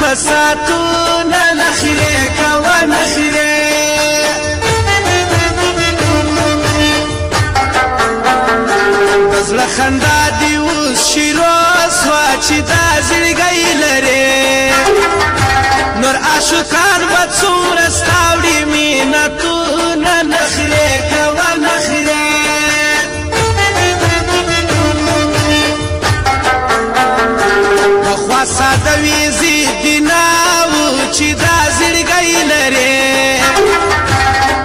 بساتونه نخرې کوه نخرې د زړه خندا دې اوس شیرو سوه چې دا زړګی لرې نور عاشقان به څومره ستا وړي مینتونه نخرې کوه نخرې پخوا ساده وي ضدونه وو چې دا زړګی لرې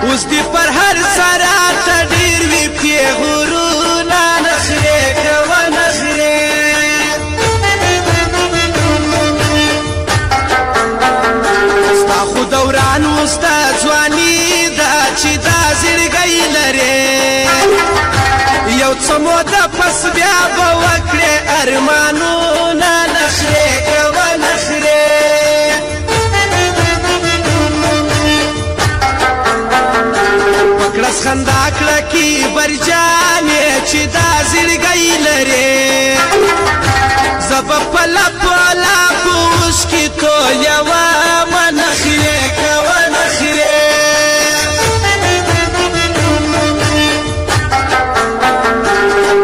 اوس دې پر هر سره ته ډېر وي پیغورونه نخرې کوه نخرې ستا خو دوران اوس د ځواني ده چې دا زړګی لرې یو څه موده پس بیا به وکړې ارمانونه نخرې کوه نخرې په کړس خندا کړه کې برجانې چې دا زړګی لرې زه به په لپو لپو اوښکې تویومه نخرې کوه نخرې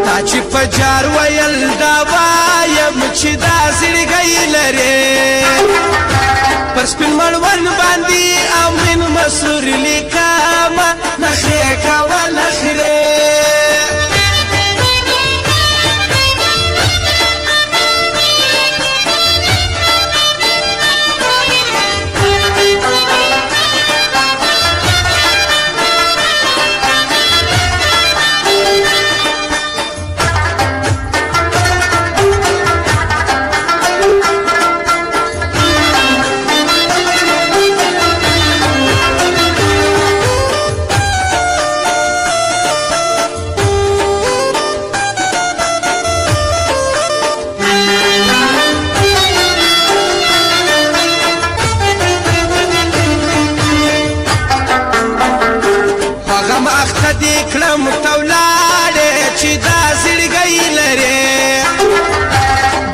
تا چې په جار ویل دا وایم چې دا زړګی لرې پر سپین مړوند باندې امین مسرور لیکمه نخرې کوه نخرې کلم تولاړې چې دا زړګی لرې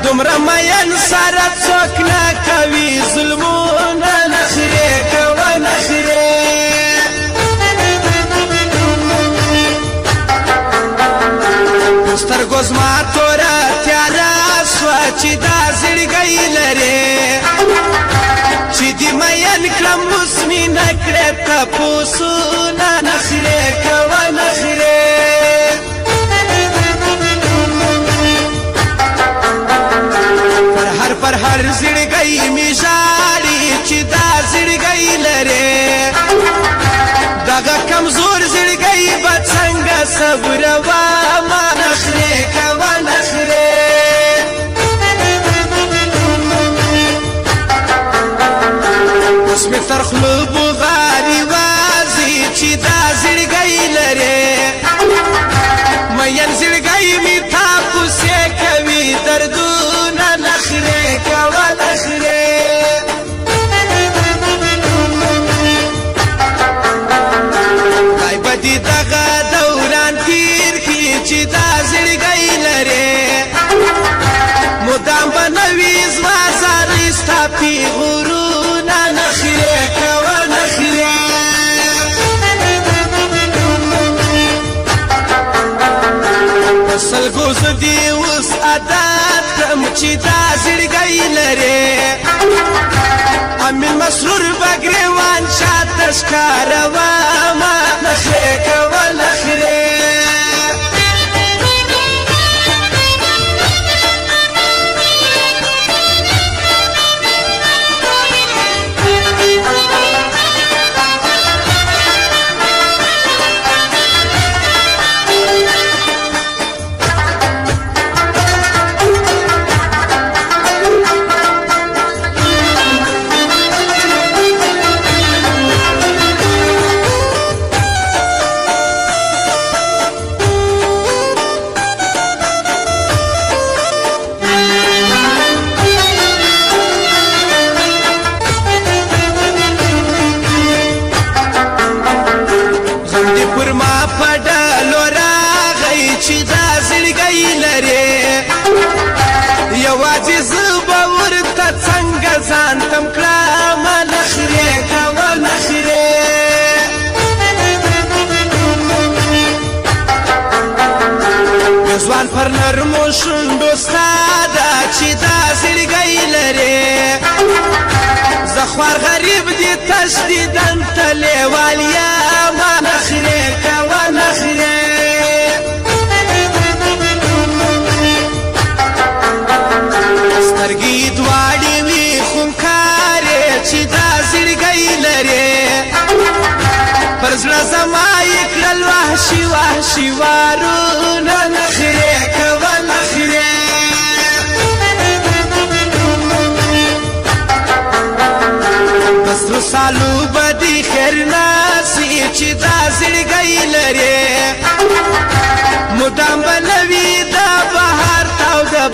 دومره مین سره څوک نه کوي ظلمونه نخرې کوه نخرې په سترګو زما توره تیاره سوه چې دا زړګی لرې چې دې مین کړم اوس مې نه کړې تپوسونه نخرې کوه نخرې پر هر زړګی مې ژاړي چې دا زړګی لرې دغه کمزور زړګی به څنګه صبرومه نخرې کوه نخرې اوس مې تر خوله بغارې وازي چې دا زړګی لرې مین زړګی مې تاپوسې کوي دردونه نخرې کوه نخرې خدای به دې دغه دوران تېر کړي چې دا زړګی لرې مدام به نه وي زما زارۍ ستا پیغورونه نخرې کوه نخرې په سلګو زه دې اوس عادت کړم چې دا زړګی لرې امین مسرور به ګرېوان شاته ښکارومه نخرې کوه نخرې پر نرمو شونډو ستا ده چې دا زړګی لرې زه خوار غریب دي تش دیدن ته لیوال یمه نخرې کوه نخرې سترګې دواړې وي خونکارې چې دا زړګی لرې پر زړه زما یې کړل وحشي وحشي وارونه نخرې کوه نخرې په سرو سالو به دې خیر ناسي چې دا زړګی لرې مدام به نه وي دا بهار تاوده